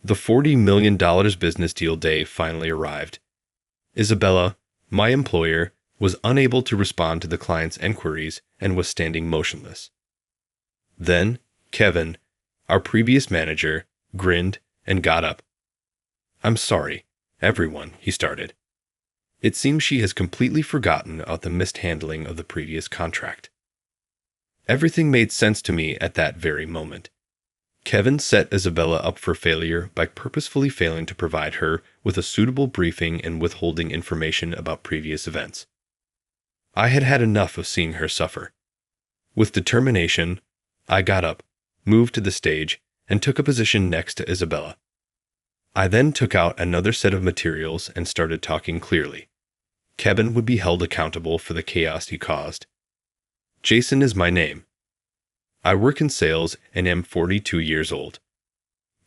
The $40 million business deal day finally arrived. Isabella, my employer, was unable to respond to the client's enquiries and was standing motionless. Then, Kevin, our previous manager, grinned and got up. "I'm sorry, everyone," he started. "It seems she has completely forgotten about the mishandling of the previous contract." Everything made sense to me at that very moment. Kevin set Isabella up for failure by purposefully failing to provide her with a suitable briefing and withholding information about previous events. I had had enough of seeing her suffer. With determination, I got up, moved to the stage, and took a position next to Isabella. I then took out another set of materials and started talking clearly. Kevin would be held accountable for the chaos he caused. Jason is my name. I work in sales and am 42 years old.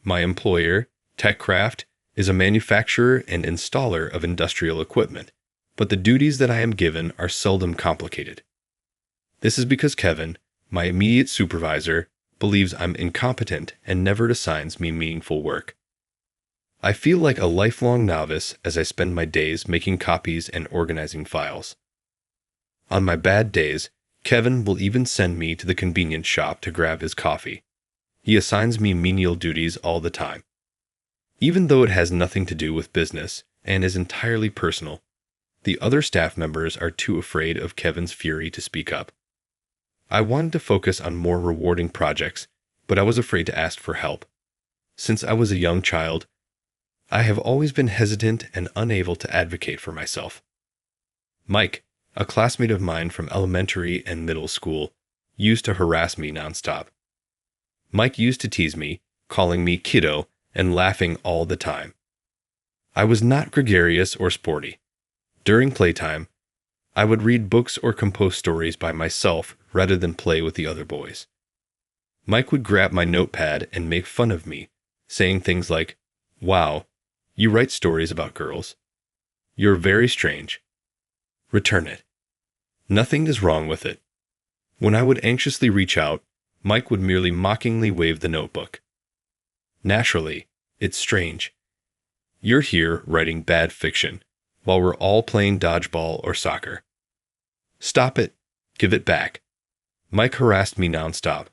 My employer, TechCraft, is a manufacturer and installer of industrial equipment, but the duties that I am given are seldom complicated. This is because Kevin, my immediate supervisor, believes I'm incompetent and never assigns me meaningful work. I feel like a lifelong novice as I spend my days making copies and organizing files. On my bad days, Kevin will even send me to the convenience shop to grab his coffee. He assigns me menial duties all the time. Even though it has nothing to do with business and is entirely personal, the other staff members are too afraid of Kevin's fury to speak up. I wanted to focus on more rewarding projects, but I was afraid to ask for help. Since I was a young child, I have always been hesitant and unable to advocate for myself. Mike, a classmate of mine from elementary and middle school, used to harass me nonstop. Mike used to tease me, calling me kiddo and laughing all the time. I was not gregarious or sporty. During playtime, I would read books or compose stories by myself rather than play with the other boys. Mike would grab my notepad and make fun of me, saying things like, "Wow, you write stories about girls. You're very strange. Return it. Nothing is wrong with it." When I would anxiously reach out, Mike would merely mockingly wave the notebook. "Naturally, it's strange. You're here writing bad fiction, while we're all playing dodgeball or soccer. Stop it. Give it back." Mike harassed me nonstop.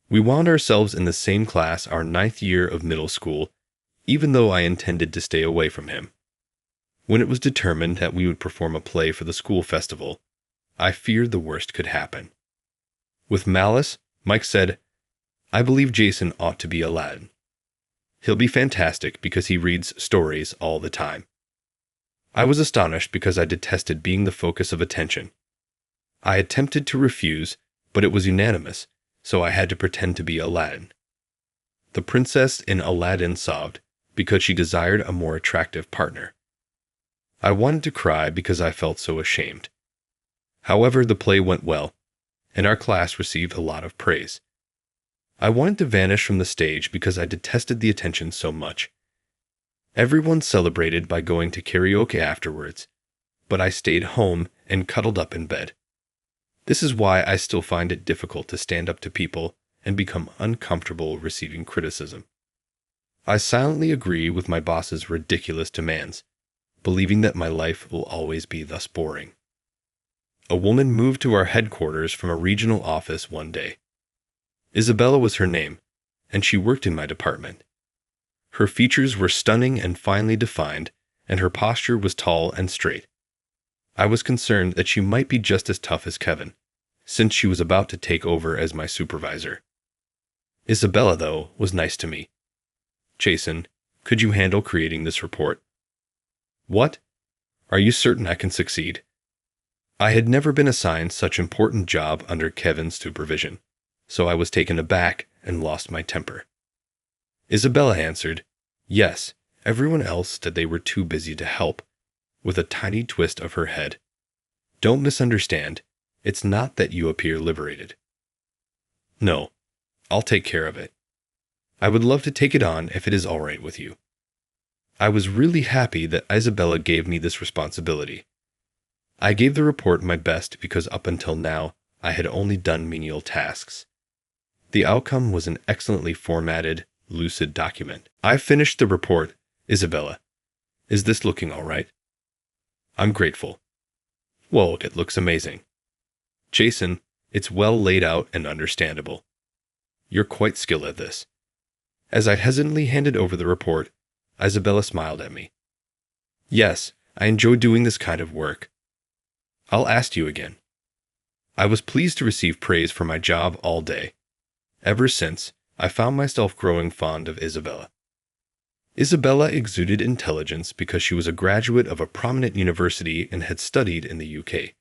We wound ourselves in the same class our 9th year of middle school, even though I intended to stay away from him. When it was determined that we would perform a play for the school festival, I feared the worst could happen. With malice, Mike said, "I believe Jason ought to be Aladdin. He'll be fantastic because he reads stories all the time." I was astonished because I detested being the focus of attention. I attempted to refuse, but it was unanimous, so I had to pretend to be Aladdin. The princess in Aladdin sobbed because she desired a more attractive partner. I wanted to cry because I felt so ashamed. However, the play went well, and our class received a lot of praise. I wanted to vanish from the stage because I detested the attention so much. Everyone celebrated by going to karaoke afterwards, but I stayed home and cuddled up in bed. This is why I still find it difficult to stand up to people and become uncomfortable receiving criticism. I silently agree with my boss's ridiculous demands, believing that my life will always be thus boring. A woman moved to our headquarters from a regional office one day. Isabella was her name, and she worked in my department. Her features were stunning and finely defined, and her posture was tall and straight. I was concerned that she might be just as tough as Kevin, since she was about to take over as my supervisor. Isabella, though, was nice to me. "Jason, could you handle creating this report?" "What? Are you certain I can succeed?" I had never been assigned such an important job under Kevin's supervision, so I was taken aback and lost my temper. Isabella answered, "Yes." Everyone else said they were too busy to help, with a tiny twist of her head. "Don't misunderstand. It's not that you appear liberated." "No, I'll take care of it. I would love to take it on if it is all right with you." I was really happy that Isabella gave me this responsibility. I gave the report my best because up until now, I had only done menial tasks. The outcome was an excellently formatted, lucid document. "I finished the report, Isabella. Is this looking all right?" "I'm grateful." "Well, it looks amazing." "Jason, it's well laid out and understandable. You're quite skilled at this." As I hesitantly handed over the report, Isabella smiled at me. "Yes, I enjoy doing this kind of work. I'll ask you again." I was pleased to receive praise for my job all day. Ever since, I found myself growing fond of Isabella. Isabella exuded intelligence because she was a graduate of a prominent university and had studied in the UK.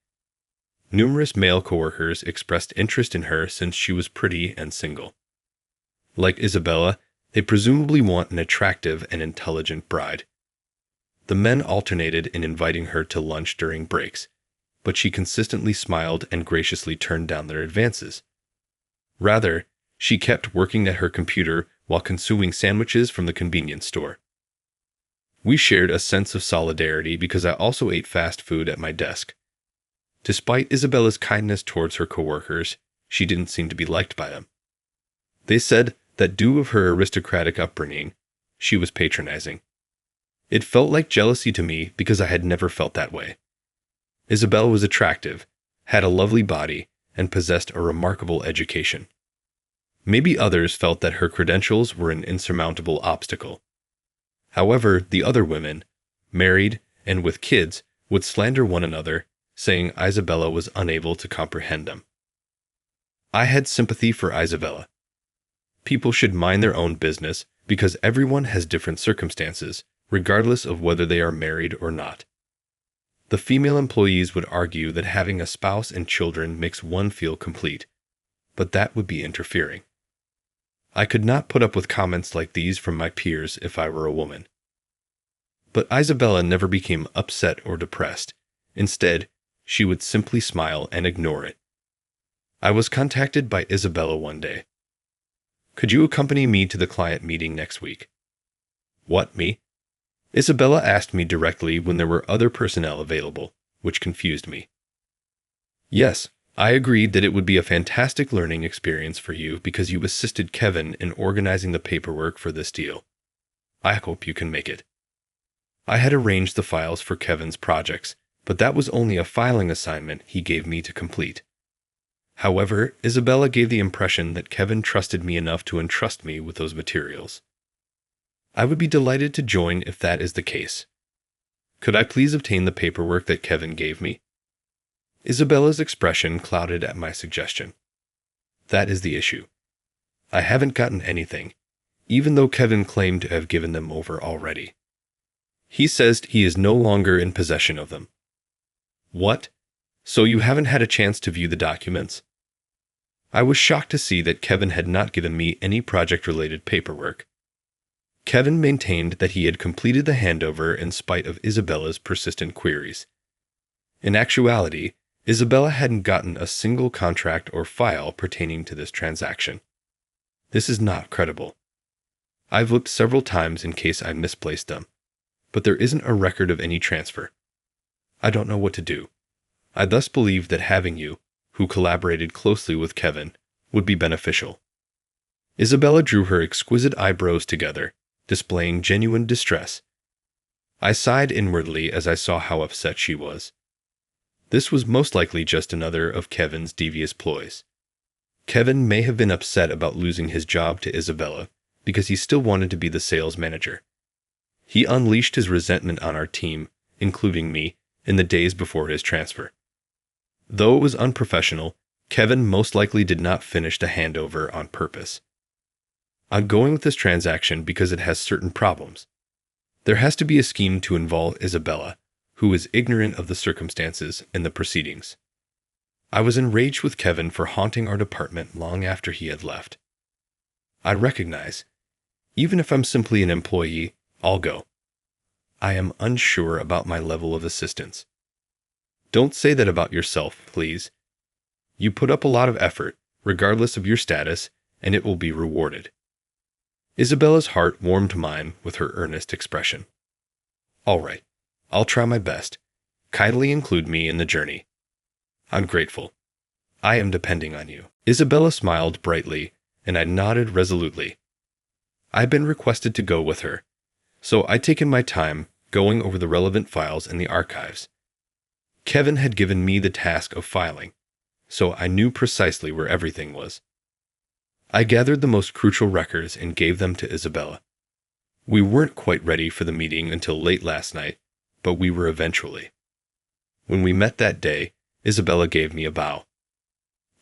Numerous male coworkers expressed interest in her since she was pretty and single. Like Isabella, they presumably want an attractive and intelligent bride. The men alternated in inviting her to lunch during breaks, but she consistently smiled and graciously turned down their advances. Rather, she kept working at her computer while consuming sandwiches from the convenience store. We shared a sense of solidarity because I also ate fast food at my desk. Despite Isabella's kindness towards her coworkers, she didn't seem to be liked by them. They said that due to her aristocratic upbringing, she was patronizing. It felt like jealousy to me because I had never felt that way. Isabella was attractive, had a lovely body, and possessed a remarkable education. Maybe others felt that her credentials were an insurmountable obstacle. However, the other women, married and with kids, would slander one another, saying Isabella was unable to comprehend them. I had sympathy for Isabella. People should mind their own business because everyone has different circumstances, regardless of whether they are married or not. The female employees would argue that having a spouse and children makes one feel complete, but that would be interfering. I could not put up with comments like these from my peers if I were a woman. But Isabella never became upset or depressed. Instead, she would simply smile and ignore it. I was contacted by Isabella one day. "Could you accompany me to the client meeting next week?" "What, me?" Isabella asked me directly when there were other personnel available, which confused me. "Yes, I agreed that it would be a fantastic learning experience for you because you assisted Kevin in organizing the paperwork for this deal. I hope you can make it." I had arranged the files for Kevin's projects, but that was only a filing assignment he gave me to complete. However, Isabella gave the impression that Kevin trusted me enough to entrust me with those materials. I would be delighted to join if that is the case. Could I please obtain the paperwork that Kevin gave me? Isabella's expression clouded at my suggestion. That is the issue. I haven't gotten anything, even though Kevin claimed to have given them over already. He says he is no longer in possession of them. What? So you haven't had a chance to view the documents? I was shocked to see that Kevin had not given me any project-related paperwork. Kevin maintained that he had completed the handover in spite of Isabella's persistent queries. In actuality, Isabella hadn't gotten a single contract or file pertaining to this transaction. This is not credible. I've looked several times in case I misplaced them, but there isn't a record of any transfer. I don't know what to do. I thus believe that having you, who collaborated closely with Kevin, would be beneficial. Isabella drew her exquisite eyebrows together, displaying genuine distress. I sighed inwardly as I saw how upset she was. This was most likely just another of Kevin's devious ploys. Kevin may have been upset about losing his job to Isabella because he still wanted to be the sales manager. He unleashed his resentment on our team, including me, in the days before his transfer. Though it was unprofessional, Kevin most likely did not finish the handover on purpose. I'm going with this transaction because it has certain problems. There has to be a scheme to involve Isabella, who is ignorant of the circumstances and the proceedings. I was enraged with Kevin for haunting our department long after he had left. I recognize, even if I'm simply an employee, I'll go. I am unsure about my level of assistance. Don't say that about yourself, please. You put up a lot of effort, regardless of your status, and it will be rewarded. Isabella's heart warmed mine with her earnest expression. All right, I'll try my best. Kindly include me in the journey. I'm grateful. I am depending on you. Isabella smiled brightly, and I nodded resolutely. I'd been requested to go with her, so I'd taken my time going over the relevant files in the archives. Kevin had given me the task of filing, so I knew precisely where everything was. I gathered the most crucial records and gave them to Isabella. We weren't quite ready for the meeting until late last night, but we were eventually. When we met that day, Isabella gave me a bow.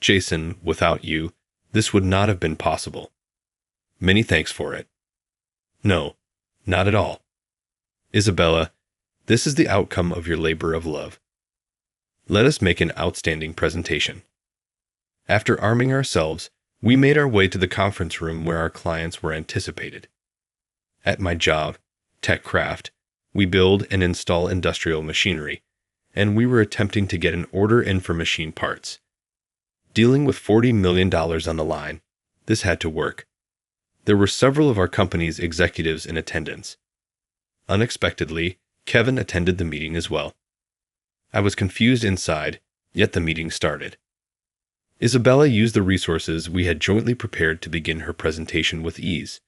Jason, without you, this would not have been possible. Many thanks for it. No, not at all. Isabella, this is the outcome of your labor of love. Let us make an outstanding presentation. After arming ourselves, we made our way to the conference room where our clients were anticipated. At my job, TechCraft, we build and install industrial machinery, and we were attempting to get an order in for machine parts. Dealing with $40 million on the line, this had to work. There were several of our company's executives in attendance. Unexpectedly, Kevin attended the meeting as well. I was confused inside, yet the meeting started. Isabella used the resources we had jointly prepared to begin her presentation with ease.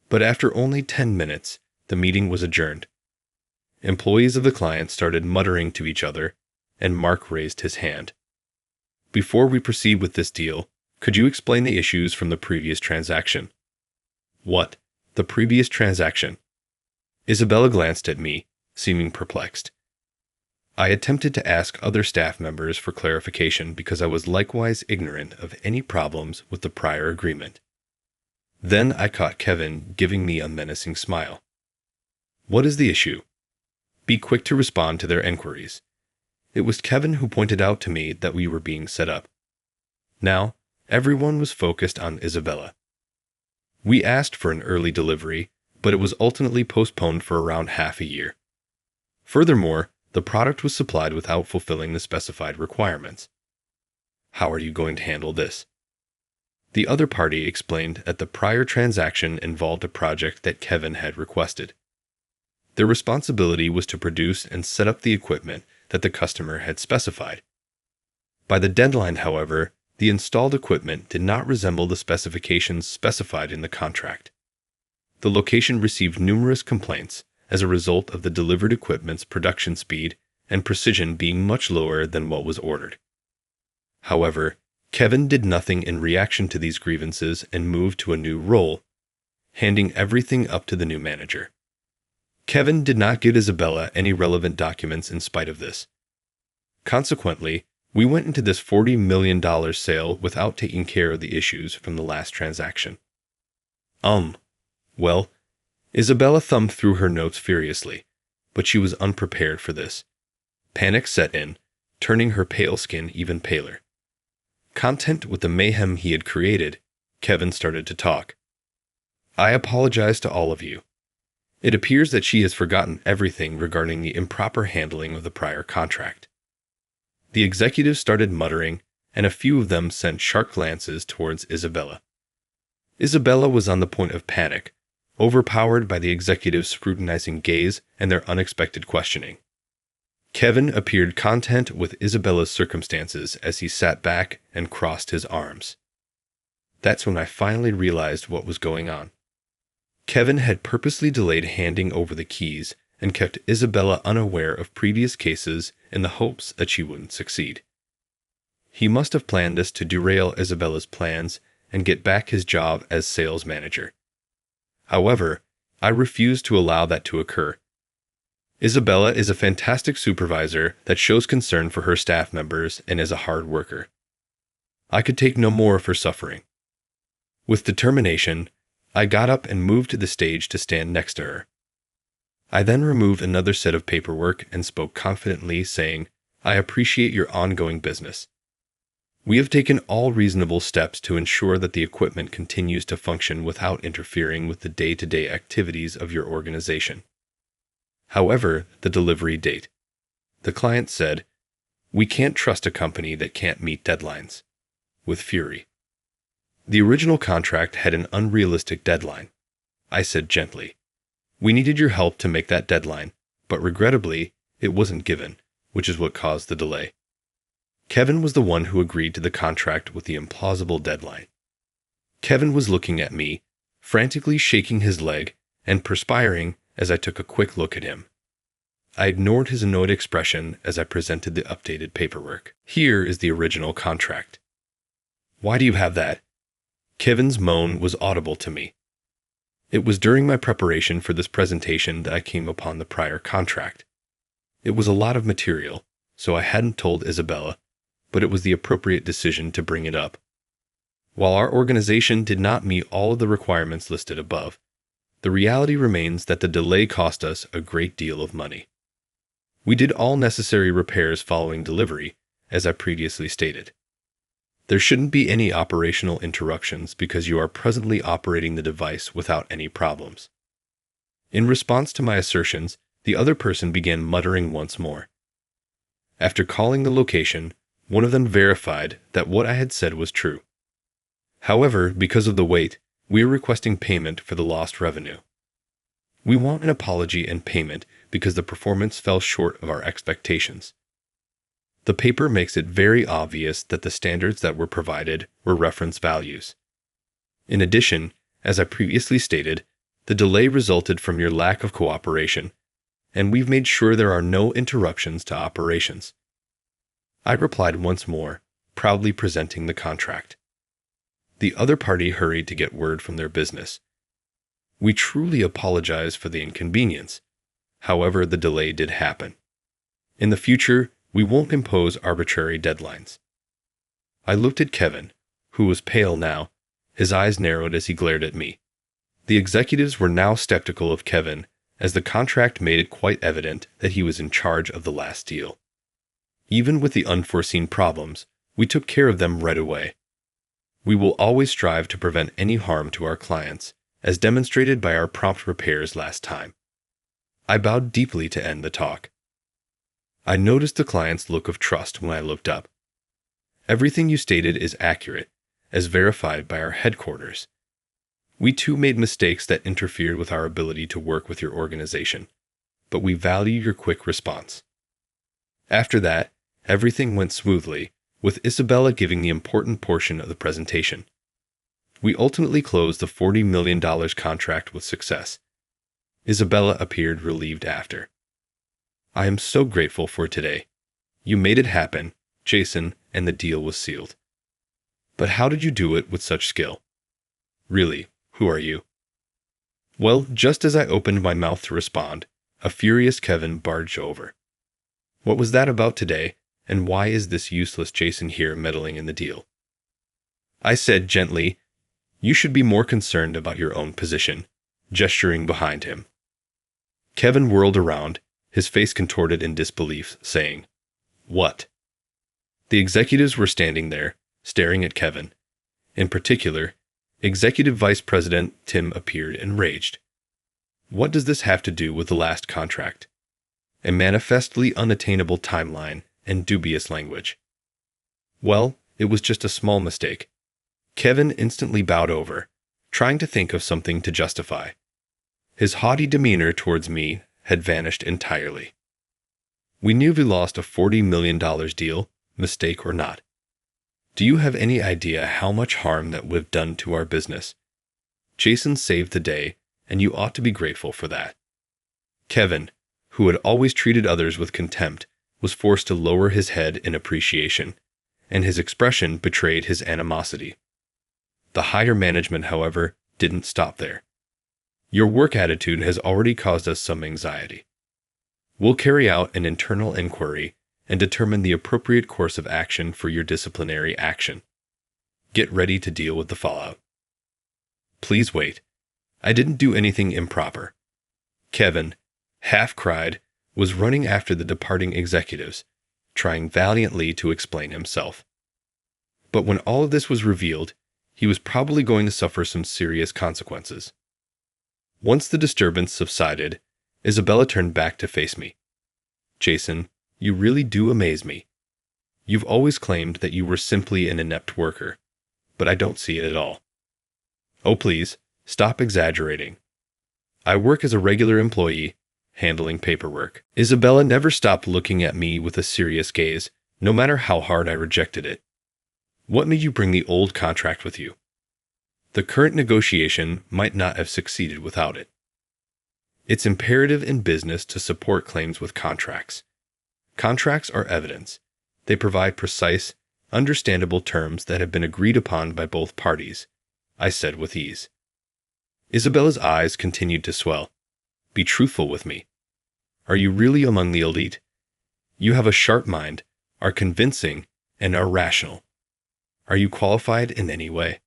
But after only 10 minutes, the meeting was adjourned. Employees of the client started muttering to each other, and Mark raised his hand. Before we proceed with this deal, could you explain the issues from the previous transaction? What? The previous transaction? Isabella glanced at me, seeming perplexed. I attempted to ask other staff members for clarification because I was likewise ignorant of any problems with the prior agreement. Then I caught Kevin giving me a menacing smile. What is the issue? Be quick to respond to their enquiries. It was Kevin who pointed out to me that we were being set up. Now, everyone was focused on Isabella. We asked for an early delivery, but it was ultimately postponed for around half a year. Furthermore, the product was supplied without fulfilling the specified requirements. How are you going to handle this? The other party explained that the prior transaction involved a project that Kevin had requested. Their responsibility was to produce and set up the equipment that the customer had specified. By the deadline, however, the installed equipment did not resemble the specifications specified in the contract. The location received numerous complaints as a result of the delivered equipment's production speed and precision being much lower than what was ordered. However, Kevin did nothing in reaction to these grievances and moved to a new role, handing everything up to the new manager. Kevin did not give Isabella any relevant documents in spite of this. Consequently, we went into this $40 million sale without taking care of the issues from the last transaction. Well, Isabella thumbed through her notes furiously, but she was unprepared for this. Panic set in, turning her pale skin even paler. Content with the mayhem he had created, Kevin started to talk. I apologize to all of you. It appears that she has forgotten everything regarding the improper handling of the prior contract. The executives started muttering, and a few of them sent sharp glances towards Isabella. Isabella was on the point of panic, overpowered by the executives' scrutinizing gaze and their unexpected questioning. Kevin appeared content with Isabella's circumstances as he sat back and crossed his arms. That's when I finally realized what was going on. Kevin had purposely delayed handing over the keys and kept Isabella unaware of previous cases in the hopes that she wouldn't succeed. He must have planned this to derail Isabella's plans and get back his job as sales manager. However, I refused to allow that to occur. Isabella is a fantastic supervisor that shows concern for her staff members and is a hard worker. I could take no more of her suffering. With determination, I got up and moved to the stage to stand next to her. I then removed another set of paperwork and spoke confidently, saying, I appreciate your ongoing business. We have taken all reasonable steps to ensure that the equipment continues to function without interfering with the day-to-day activities of your organization. However, the delivery date. The client said, we can't trust a company that can't meet deadlines. With fury. The original contract had an unrealistic deadline. I said gently, we needed your help to make that deadline, but regrettably, it wasn't given, which is what caused the delay. Kevin was the one who agreed to the contract with the implausible deadline. Kevin was looking at me, frantically shaking his leg and perspiring as I took a quick look at him. I ignored his annoyed expression as I presented the updated paperwork. Here is the original contract. Why do you have that? Kevin's moan was audible to me. It was during my preparation for this presentation that I came upon the prior contract. It was a lot of material, so I hadn't told Isabella, but it was the appropriate decision to bring it up. While our organization did not meet all of the requirements listed above, the reality remains that the delay cost us a great deal of money. We did all necessary repairs following delivery, as I previously stated. There shouldn't be any operational interruptions because you are presently operating the device without any problems. In response to my assertions, the other person began muttering once more. After calling the location, one of them verified that what I had said was true. However, because of the wait, we are requesting payment for the lost revenue. We want an apology and payment because the performance fell short of our expectations. The paper makes it very obvious that the standards that were provided were reference values. In addition, as I previously stated, the delay resulted from your lack of cooperation, and we've made sure there are no interruptions to operations. I replied once more, proudly presenting the contract. The other party hurried to get word from their business. We truly apologize for the inconvenience. However, the delay did happen. In the future, we won't impose arbitrary deadlines. I looked at Kevin, who was pale now, his eyes narrowed as he glared at me. The executives were now skeptical of Kevin, as the contract made it quite evident that he was in charge of the last deal. Even with the unforeseen problems, we took care of them right away. We will always strive to prevent any harm to our clients, as demonstrated by our prompt repairs last time. I bowed deeply to end the talk. I noticed the client's look of trust when I looked up. Everything you stated is accurate, as verified by our headquarters. We too made mistakes that interfered with our ability to work with your organization, but we value your quick response. After that, everything went smoothly, with Isabella giving the important portion of the presentation. We ultimately closed the $40 million contract with success. Isabella appeared relieved after. I am so grateful for today. You made it happen, Jason, and the deal was sealed. But how did you do it with such skill? Really, who are you? Well, just as I opened my mouth to respond, a furious Kevin barged over. What was that about today, and why is this useless Jason here meddling in the deal? I said gently, you should be more concerned about your own position, gesturing behind him. Kevin whirled around, his face contorted in disbelief, saying, What? The executives were standing there, staring at Kevin. In particular, Executive Vice President Tim appeared enraged. What does this have to do with the last contract? A manifestly unattainable timeline and dubious language. Well, it was just a small mistake. Kevin instantly bowed over, trying to think of something to justify. His haughty demeanor towards me had vanished entirely. We knew we lost a $40 million deal, mistake or not. Do you have any idea how much harm that we've done to our business? Jason saved the day, and you ought to be grateful for that. Kevin, who had always treated others with contempt, was forced to lower his head in appreciation, and his expression betrayed his animosity. The higher management, however, didn't stop there. Your work attitude has already caused us some anxiety. We'll carry out an internal inquiry and determine the appropriate course of action for your disciplinary action. Get ready to deal with the fallout. Please wait. I didn't do anything improper. Kevin, half-cried, was running after the departing executives, trying valiantly to explain himself. But when all of this was revealed, he was probably going to suffer some serious consequences. Once the disturbance subsided, Isabella turned back to face me. Jason, you really do amaze me. You've always claimed that you were simply an inept worker, but I don't see it at all. Oh please, stop exaggerating. I work as a regular employee, handling paperwork. Isabella never stopped looking at me with a serious gaze, no matter how hard I rejected it. What made you bring the old contract with you? The current negotiation might not have succeeded without it. It's imperative in business to support claims with contracts. Contracts are evidence. They provide precise, understandable terms that have been agreed upon by both parties, I said with ease. Isabella's eyes continued to swell. Be truthful with me. Are you really among the elite? You have a sharp mind, are convincing, and are rational. Are you qualified in any way?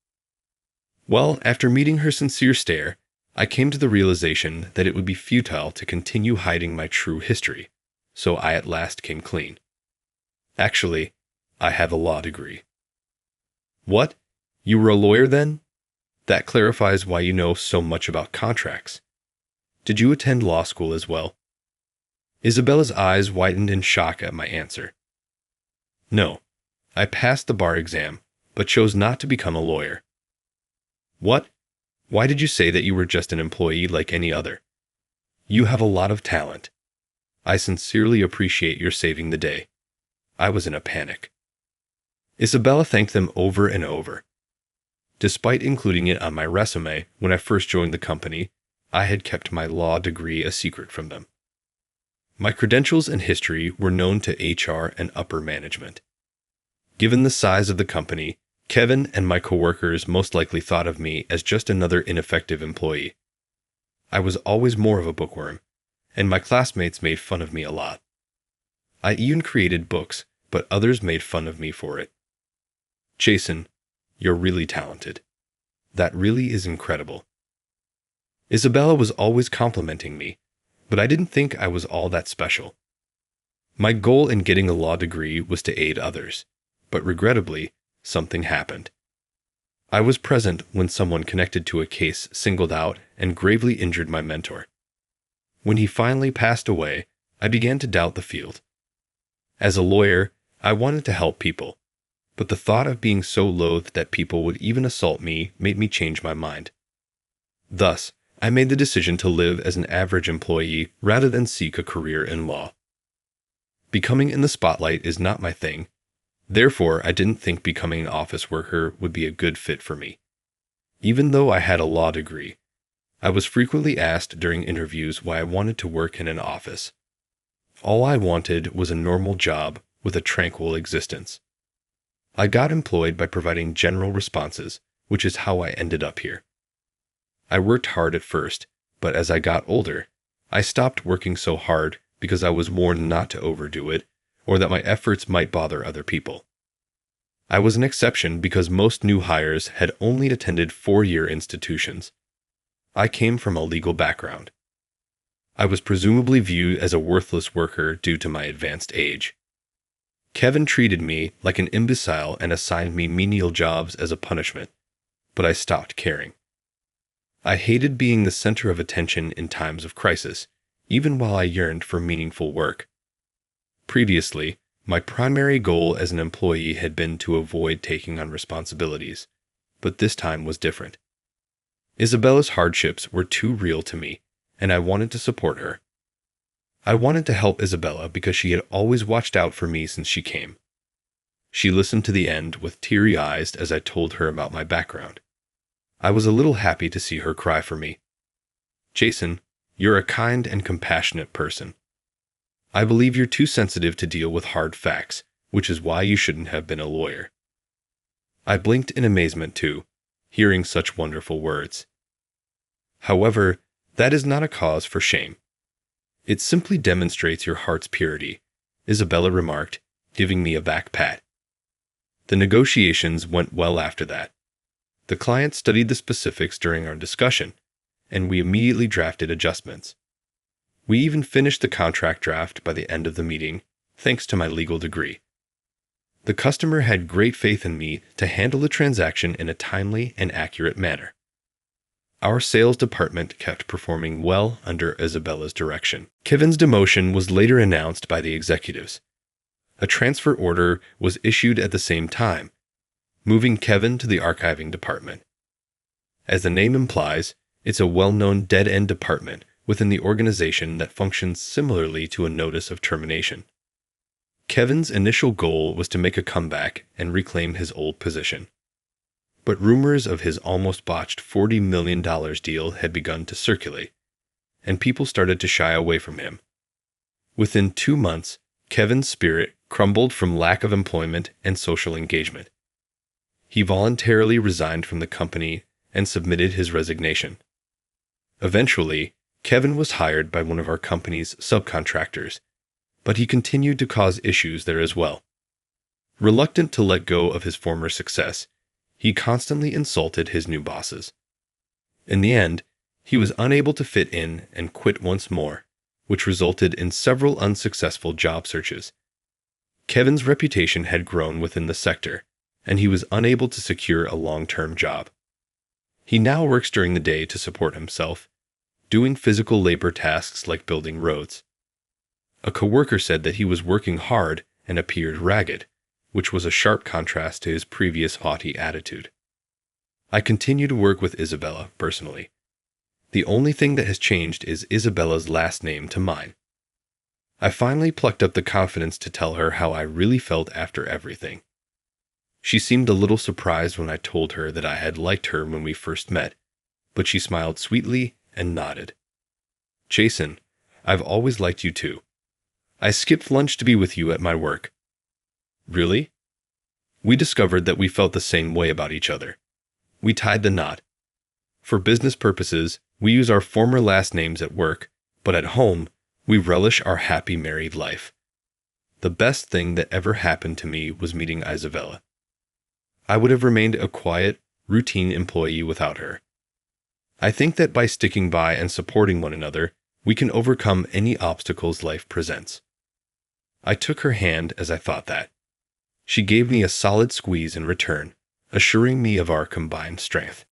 Well, after meeting her sincere stare, I came to the realization that it would be futile to continue hiding my true history, so I at last came clean. Actually, I have a law degree. What? You were a lawyer then? That clarifies why you know so much about contracts. Did you attend law school as well? Isabella's eyes widened in shock at my answer. No, I passed the bar exam, but chose not to become a lawyer. What? Why did you say that you were just an employee like any other? You have a lot of talent. I sincerely appreciate your saving the day. I was in a panic. Isabella thanked them over and over. Despite including it on my resume when I first joined the company, I had kept my law degree a secret from them. My credentials and history were known to HR and upper management. Given the size of the company, Kevin and my coworkers most likely thought of me as just another ineffective employee. I was always more of a bookworm, and my classmates made fun of me a lot. I even created books, but others made fun of me for it. Jason, you're really talented. That really is incredible. Isabella was always complimenting me, but I didn't think I was all that special. My goal in getting a law degree was to aid others, but regrettably, something happened. I was present when someone connected to a case singled out and gravely injured my mentor. When he finally passed away, I began to doubt the field. As a lawyer, I wanted to help people, but the thought of being so loathed that people would even assault me made me change my mind. Thus, I made the decision to live as an average employee rather than seek a career in law. Becoming in the spotlight is not my thing. Therefore, I didn't think becoming an office worker would be a good fit for me. Even though I had a law degree, I was frequently asked during interviews why I wanted to work in an office. All I wanted was a normal job with a tranquil existence. I got employed by providing general responses, which is how I ended up here. I worked hard at first, but as I got older, I stopped working so hard because I was warned not to overdo it, or that my efforts might bother other people. I was an exception because most new hires had only attended 4-year institutions. I came from a legal background. I was presumably viewed as a worthless worker due to my advanced age. Kevin treated me like an imbecile and assigned me menial jobs as a punishment, but I stopped caring. I hated being the center of attention in times of crisis, even while I yearned for meaningful work. Previously, my primary goal as an employee had been to avoid taking on responsibilities, but this time was different. Isabella's hardships were too real to me, and I wanted to support her. I wanted to help Isabella because she had always watched out for me since she came. She listened to the end with teary eyes as I told her about my background. I was a little happy to see her cry for me. Jason, you're a kind and compassionate person. I believe you're too sensitive to deal with hard facts, which is why you shouldn't have been a lawyer. I blinked in amazement too, hearing such wonderful words. However, that is not a cause for shame. It simply demonstrates your heart's purity, Isabella remarked, giving me a back pat. The negotiations went well after that. The client studied the specifics during our discussion, and we immediately drafted adjustments. We even finished the contract draft by the end of the meeting, thanks to my legal degree. The customer had great faith in me to handle the transaction in a timely and accurate manner. Our sales department kept performing well under Isabella's direction. Kevin's demotion was later announced by the executives. A transfer order was issued at the same time, moving Kevin to the archiving department. As the name implies, it's a well-known dead-end department within the organization that functions similarly to a notice of termination. Kevin's initial goal was to make a comeback and reclaim his old position. But rumors of his almost botched $40 million deal had begun to circulate, and people started to shy away from him. Within 2 months, Kevin's spirit crumbled from lack of employment and social engagement. He voluntarily resigned from the company and submitted his resignation. Eventually, Kevin was hired by one of our company's subcontractors, but he continued to cause issues there as well. Reluctant to let go of his former success, he constantly insulted his new bosses. In the end, he was unable to fit in and quit once more, which resulted in several unsuccessful job searches. Kevin's reputation had grown within the sector, and he was unable to secure a long-term job. He now works during the day to support himself, doing physical labor tasks like building roads. A coworker said that he was working hard and appeared ragged, which was a sharp contrast to his previous haughty attitude. I continue to work with Isabella personally. The only thing that has changed is Isabella's last name to mine. I finally plucked up the confidence to tell her how I really felt after everything. She seemed a little surprised when I told her that I had liked her when we first met, but she smiled sweetly and nodded. Jason, I've always liked you too. I skipped lunch to be with you at my work. Really? We discovered that we felt the same way about each other. We tied the knot. For business purposes, we use our former last names at work, but at home, we relish our happy married life. The best thing that ever happened to me was meeting Isabella. I would have remained a quiet, routine employee without her. I think that by sticking by and supporting one another, we can overcome any obstacles life presents. I took her hand as I thought that. She gave me a solid squeeze in return, assuring me of our combined strength.